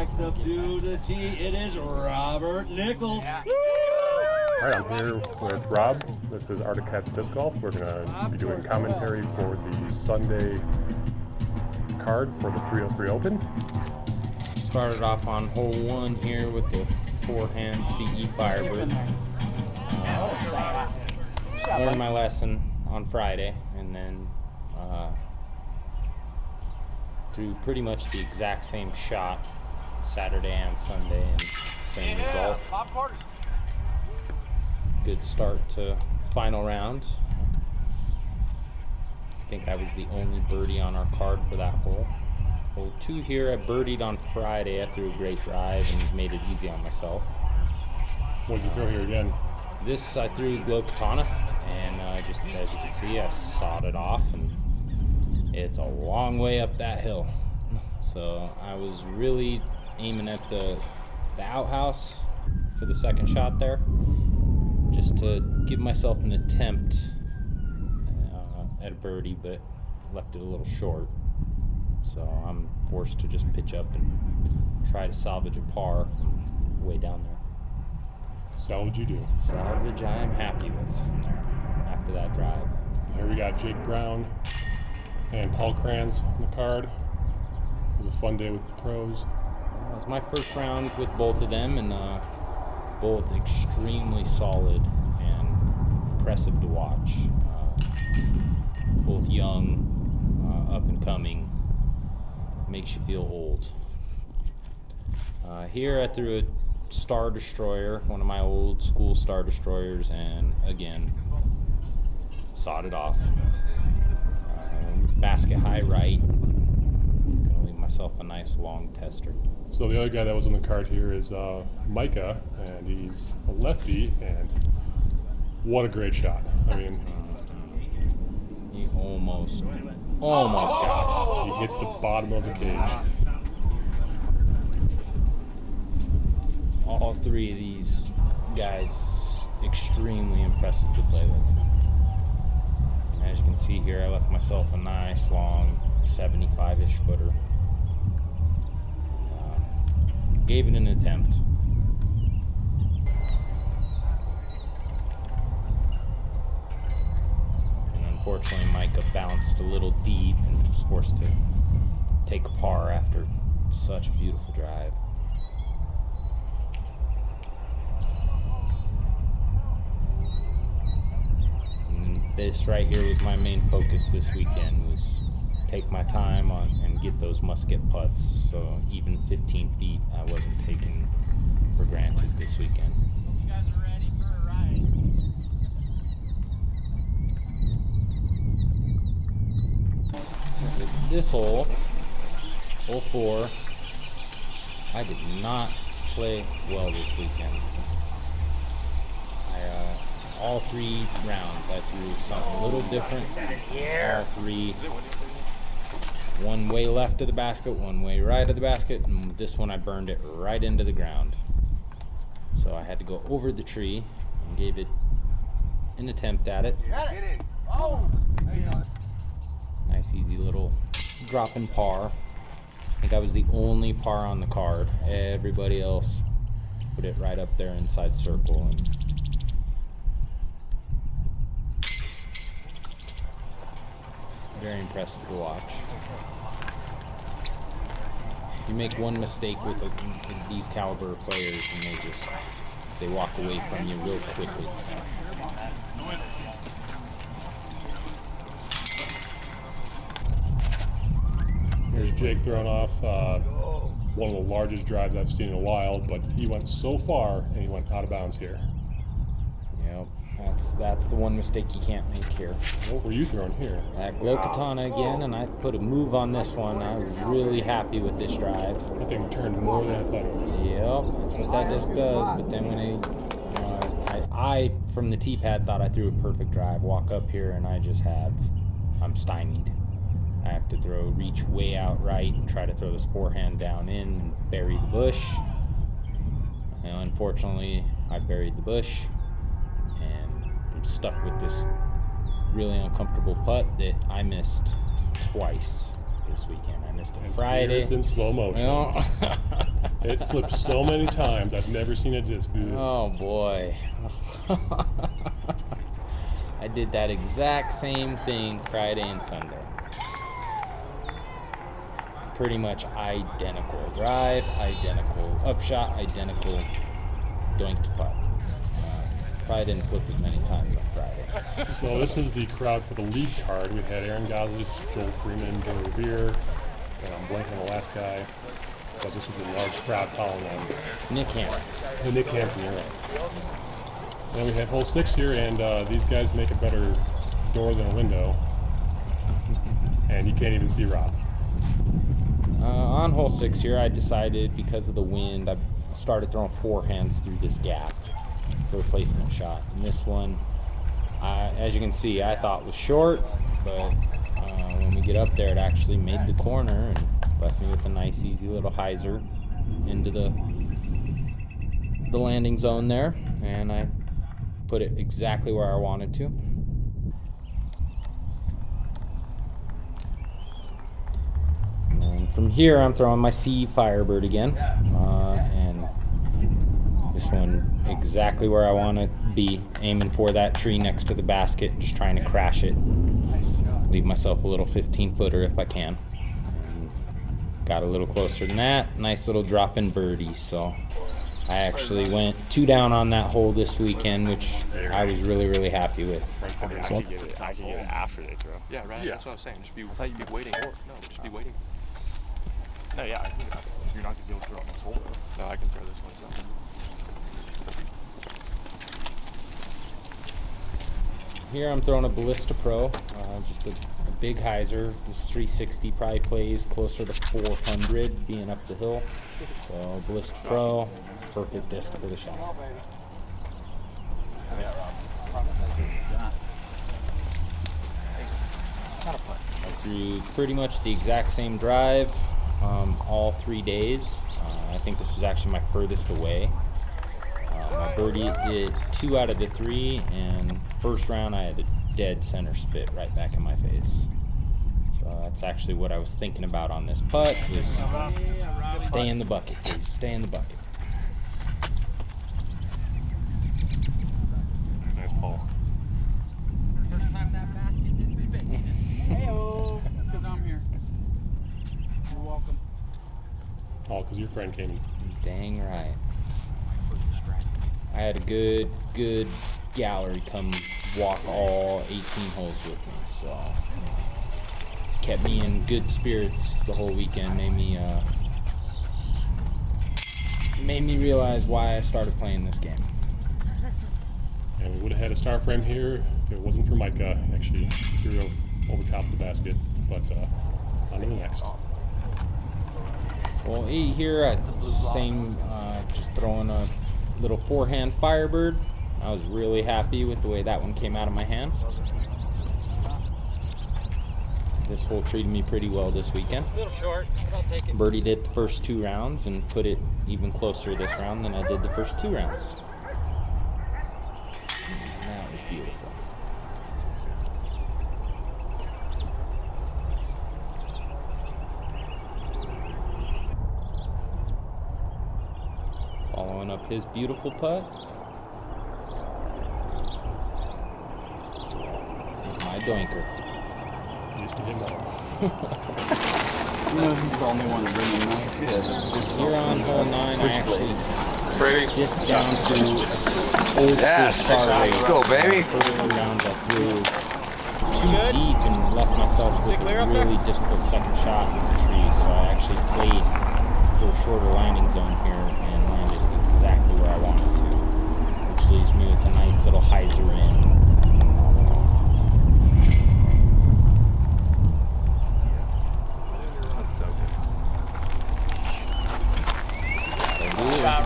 next up to the tee, it is Robert Nichols. All right, I'm here with Rob. This is Arctic Cats Disc Golf. We're going to be doing commentary for the Sunday card for the 303 Open. Started off on hole 1 here with the forehand CE Firebird. Learned my lesson on Friday, and then threw pretty much the exact same shot Saturday and Sunday, and same result. Good start to final round. I think I was the only birdie on our card for that hole. Hole 2 here, I birdied on Friday. I threw a great drive and made it easy on myself. What did you throw here again? This I threw low katana, and just as you can see, I sawed it off, and it's a long way up that hill. So I was really aiming at the outhouse for the second shot there, just to give myself an attempt at a birdie, but left it a little short. So I'm forced to just pitch up and try to salvage a par from way down there. Salvage you do. Salvage I am happy with from there after that drive. Here we got Jake Brown and Paul Krans on the card. It was a fun day with the pros. It was my first round with both of them, and both extremely solid and impressive to watch. Both young, up and coming. Makes you feel old. Here I threw a Star Destroyer, one of my old school Star Destroyers, and again sawed it off. Basket high right. Gonna leave myself a nice long tester. So the other guy that was on the card here is Micah, and he's a lefty, and what a great shot. I mean, he almost got it. He hits the bottom of the cage. All three of these guys extremely impressive to play with. And as you can see here, I left myself a nice long 75-ish footer. Gave it an attempt. And unfortunately, Micah bounced a little deep and was forced to take a par after such a beautiful drive. This right here was my main focus this weekend, was take my time on and get those musket putts. So even 15 feet I wasn't taking for granted this weekend. You guys are ready for a ride. This hole, hole 4, I did not play well this weekend. All 3 rounds I threw something a little different. All 3, one way left of the basket, one way right of the basket, and this one I burned it right into the ground. So I had to go over the tree and gave it an attempt at it. Nice easy little drop in par. I think I was the only par on the card. Everybody else put it right up there inside circle, and very impressive to watch. You make one mistake with these caliber of players, and they walk away from you real quickly. Here's Jake throwing off one of the largest drives I've seen in a while, but he went so far and he went out of bounds here. Yep, that's the one mistake you can't make here. What were you throwing here? That glow katana again, and I put a move on this one. I was really happy with this drive. I think it turned more than I thought it would. Yep, that's what that disc does. But then when I from the tee pad thought I threw a perfect drive. Walk up here and I'm stymied. I have to reach way out right and try to throw this forehand down in and bury the bush. And unfortunately, I buried the bush, and I'm stuck with this really uncomfortable putt that I missed twice. this weekend. I missed a And Friday. It's in slow motion. Well, It flips so many times. I've never seen a disc do this. oh boy. I did that exact same thing Friday and Sunday. Pretty much identical drive, identical upshot, identical doinked putt. Probably didn't flip as many times on Friday. So this is the crowd for the lead card. We had Aaron Gossage, Joel Freeman, Joe Revere, and I'm blanking on the last guy. But this was a large crowd following them. Nick Hansen. And Nick Hansen, you're right. And we have hole 6 here, and these guys make a better door than a window. And you can't even see Rob. On hole 6 here, I decided because of the wind, I started throwing forehands through this gap for a placement shot. And this one, as you can see, I thought was short, but when we get up there, it actually made the corner and left me with a nice, easy little hyzer into the landing zone there, and I put it exactly where I wanted to. And from here, I'm throwing my C Firebird again, and this one exactly where I want to be, aiming for that tree next to the basket, just trying to crash it, leave myself a little 15-footer if I can. And got a little closer than that, nice little drop-in birdie. So I actually went 2 down on that hole this weekend, which I was really, really happy with. I can get it after they throw. Yeah, right. Yeah. That's what I was saying. Just be waiting. No, just be waiting. No, yeah, I think you're not gonna be able to throw on this hole though. No, I can throw this one. So. Here I'm throwing a Ballista Pro, just a big hyzer. This 360 probably plays closer to 400 being up the hill. So Ballista Pro, perfect disc for the shot. I threw pretty much the exact same drive all 3 days. I think this was actually my furthest away. My birdie did 2 out of the 3, and first round I had a dead center spit right back in my face. So that's actually what I was thinking about on this putt, was stay in the bucket, please, stay in the bucket. Nice Paul. First time that basket didn't spit. Hey-oh, that's because I'm here. You're welcome. All because your friend came in. Dang right. I had a good gallery come walk all 18 holes with me, so kept me in good spirits the whole weekend. Made me realize why I started playing this game. And we would have had a star frame here if it wasn't for Micah. Actually, threw over top of the basket, but on to the next. Well, here at same, just throwing a little forehand Firebird. I was really happy with the way that one came out of my hand. This hole treated me pretty well this weekend. A little short, but I'll take it. Birdied it the first 2 rounds and put it even closer this round than I did the first 2 rounds. And that was beautiful. Following up his beautiful putt. My doinker. Used to him all. He's the only one bringing nice. Here on hole 9, I actually just down to old Yes. school star rate. Go, baby. First 2 rounds I threw too deep and left myself with a really difficult second shot in the tree. So I actually played for a shorter landing zone here and landed exactly where I wanted to, which leaves me with a nice little hyzer in. That's so good. Rob.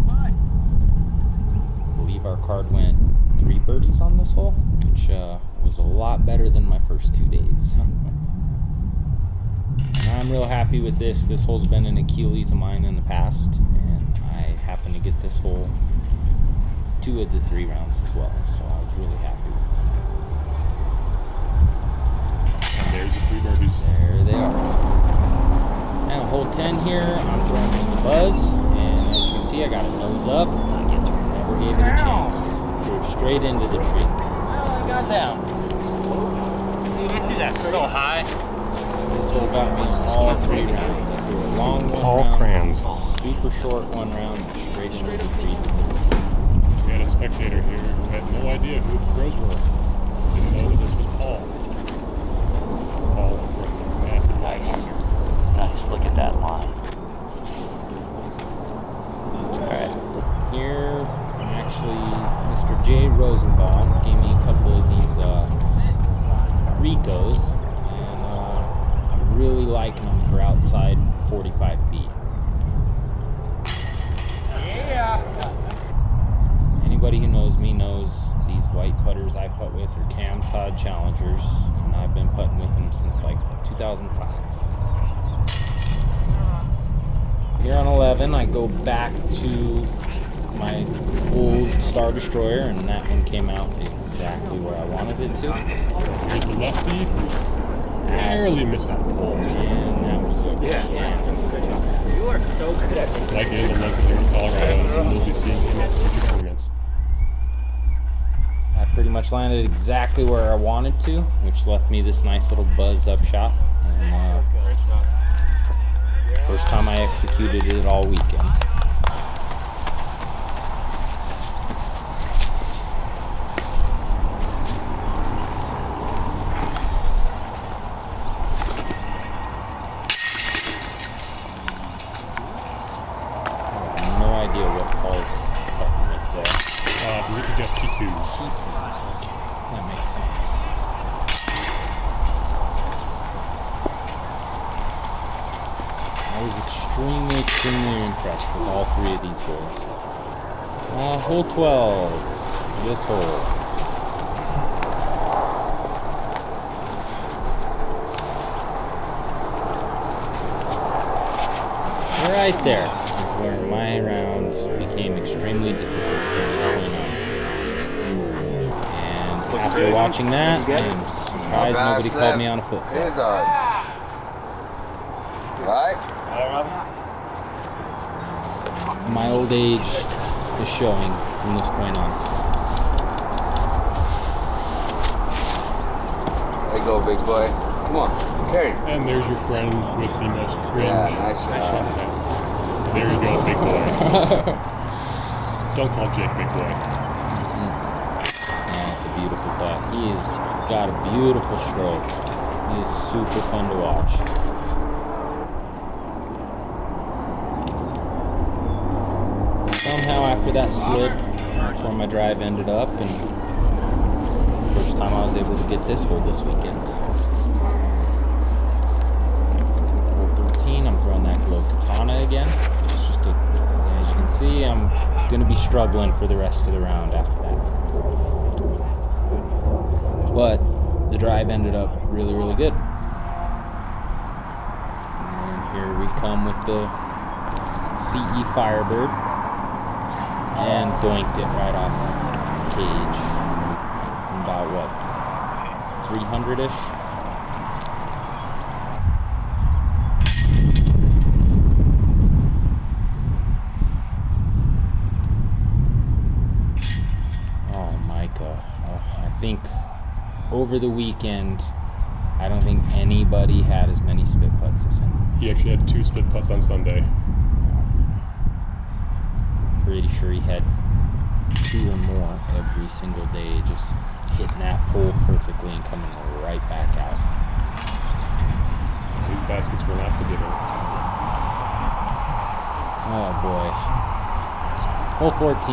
I believe our card went 3 birdies on this hole, which was a lot better than my first 2 days. And I'm real happy with this. This hole's been an Achilles of mine in the past, and I happen to get this hole 2 of the 3 rounds as well, so I was really happy with this one. And there's the 3 birdies. There they are. Now hole 10 here, I'm throwing just a buzz, and as you can see, I got a nose up. Never gave it a chance. Threw straight into the tree. Oh, I got down. Dude, I threw that so high. This hole got me all 3 rounds. I threw a long one Paul round, Krans. super short 1 round, straight into the tree. We had a spectator here who had no idea who the pros were. Didn't know that this was Paul. Paul throwing a massive Nice. line here. Nice. Look at that line. Alright, here actually Mr. J. Rosenbaum gave me a couple of these Ricos, and I'm really liking them for outside 45 feet. Anybody who knows me knows these white putters I putt with are Cam Todd Challengers, and I've been putting with them since like 2005. Here on 11, I go back to my old Star Destroyer, and that one came out exactly where I wanted it to. Here's the lefty who barely misses the pole. And that was a You are so good at this. Like in the local here in Colorado, and we'll be seeing him at future tournaments. I pretty much landed exactly where I wanted to, which left me this nice little buzz up shot. And first time I executed it all weekend. No idea what Paul's putting with there. We could get P2s. Okay, that makes sense. I was extremely impressed with all 3 of these holes. Hole 12, this hole. Right there is where my round became extremely difficult from this point on. And after watching that, I'm surprised nobody called me on a foot. Here's on. Right? My old age is showing from this point on. There you go, big boy. Come on, carry. And there's your friend with the most cringe. Yeah, nice shot. There you go, big boy. Don't call Jake big boy. Yeah, it's a beautiful putt. He's got a beautiful stroke. He is super fun to watch. Somehow after that slip, that's where my drive ended up, and it's the first time I was able to get this hole this weekend. Hole 13, I'm throwing that glow katana again. It's just a, as you can see, I'm going to be struggling for the rest of the round after that. But the drive ended up really good. And here we come with the CE Firebird. And doinked it right off the cage. About what? 300-ish? Oh, Micah. I think over the weekend, I don't think anybody had as many spit putts as him. He actually had 2 split putts on Sunday. Pretty sure he had 2 or more every single day, just hitting that hole perfectly and coming right back out. These baskets were not forgiving. Oh boy. Hole 14.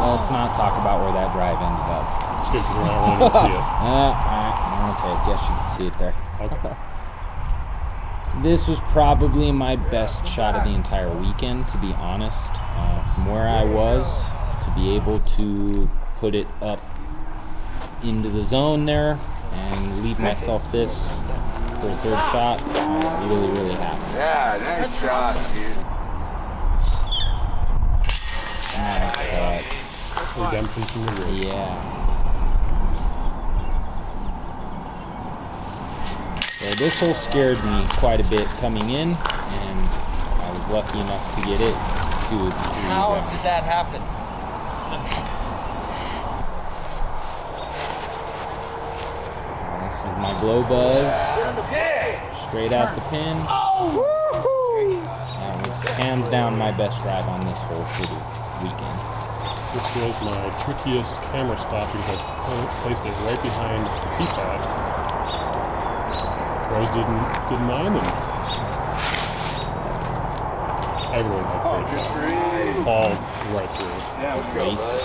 Let's not talk about where that drive ended up. It's good because we're not really going to see it. Okay, I guess you can see it there. Okay. This was probably my best shot of the entire weekend, to be honest. From where I was, to be able to put it up into the zone there and leave myself this for a 3rd shot, I'm really happy. Yeah, nice shot, dude. Redemption from the roots. Yeah. So this hole scared me quite a bit coming in, and I was lucky enough to get it to 3 How rounds. did that happen? This is my glow buzz. Straight out the pin. That was hands down my best drive on this hole for the weekend. This was my trickiest camera spot because I placed it right behind the tee pad. Pros didn't mind, and everyone had great shots. All right through. Yeah, let's go. Wasted.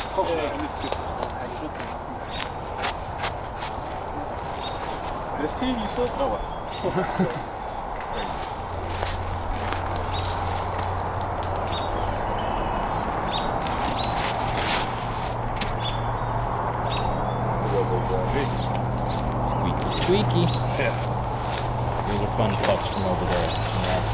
This team, you still know it. Squeaky, squeaky. Yeah. These are fun putts from over there. We have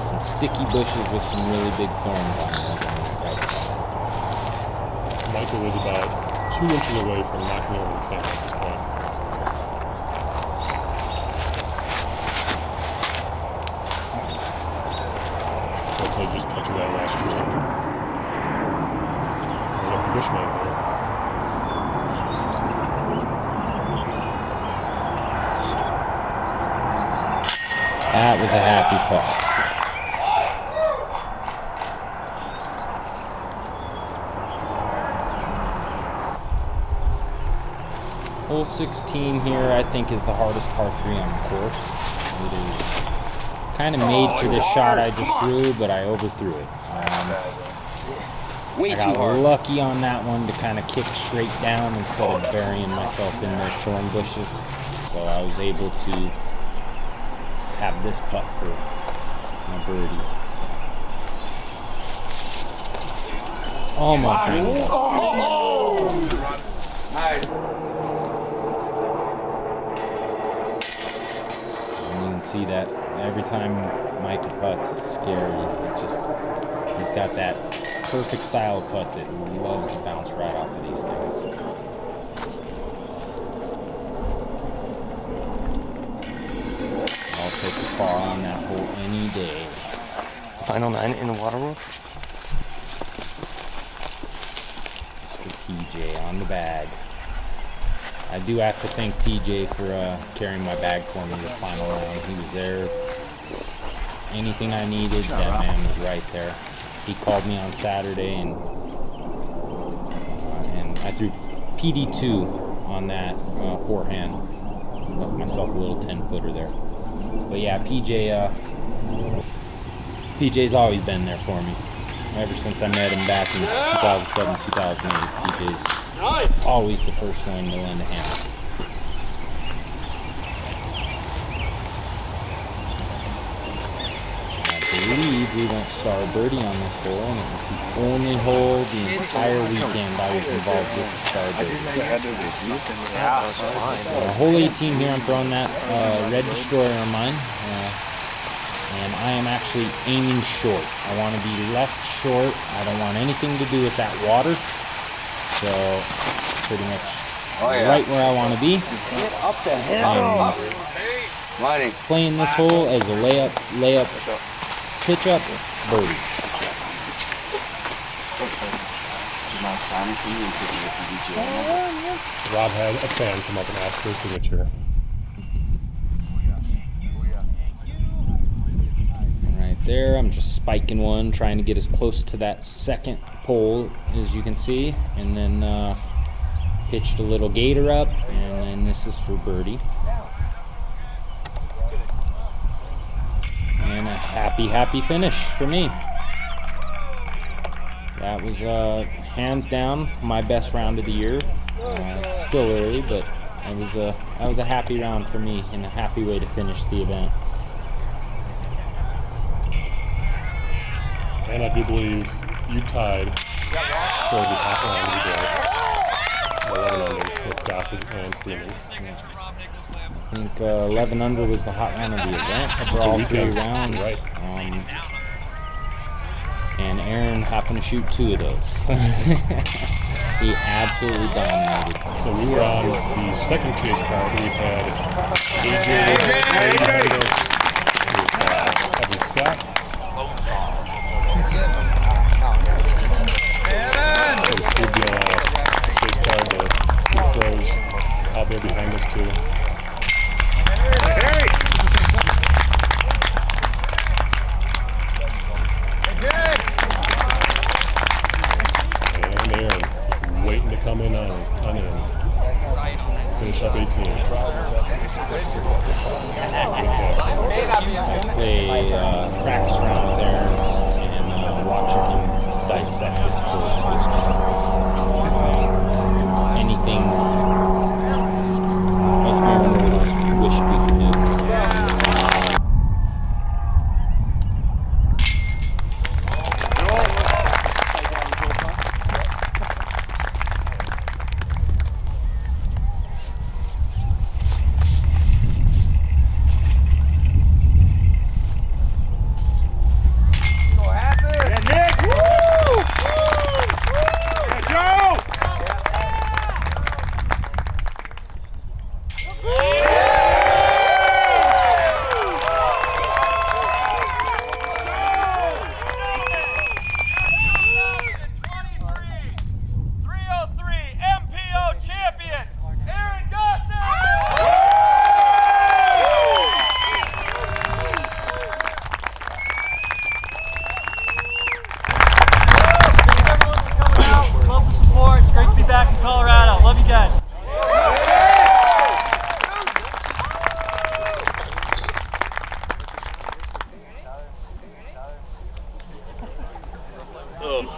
some sticky bushes with some really big thorns on them over on the right side. Michael was about 2 inches away from knocking over the camera at this point. Until he just catches that last tree. We got the Bushman here. That was a happy putt. Hole 16 here, I think, is the hardest par 3 on the course. It is kind of made for this shot I just threw, but I overthrew it. I got lucky on that one to kind of kick straight down instead of burying myself in those thorn bushes. So I was able to have this putt for my birdie. Almost ran it up. Nice. And you can see that every time Mikey putts, it's scary. It's just, he's got that perfect style of putt that loves to bounce right off of these things. I'll take the par on that hole any day. Final 9 in the water world? Mr. PJ on the bag. I do have to thank PJ for carrying my bag for me this final round. He was there. Anything I needed, that man was right there. He called me on Saturday, and I threw PD2 on that forehand. Left myself a little 10-footer there. But yeah, PJ's always been there for me. Ever since I met him back in 2007, 2008, PJ's always the first one to lend a hand. I believe we went star birdie on this hole, and it was the only hole the entire weekend I was involved with the star birdie. Hole 18 here, I'm throwing that red destroyer on mine. And I am actually aiming short. I want to be left short. I don't want anything to do with that water. So, pretty much right where I want to be. Up the hill. I'm playing this hole as a layup, pitch up, birdie. Rob had a fan come up and ask for his signature. There, I'm just spiking one, trying to get as close to that second pole as you can see, and then pitched a little gator up, and then this is for birdie. And a happy finish for me. That was hands down my best round of the year. It's still early, but that was a happy round for me and a happy way to finish the event. And I do believe you tied for the hot round of the day. 11 under with Gossage and Freeman. I think 11 under was the hot round of the event for all 3 rounds. Right. and Aaron happened to shoot 2 of those. He absolutely dominated. So we were on the second chase card. We had AJ behind us with Evan Scott. Those good chase card, the pros out there behind us too. And Aaron waiting to come in on in. Finish up 18. It's a practice round there, and watch him dissect this course.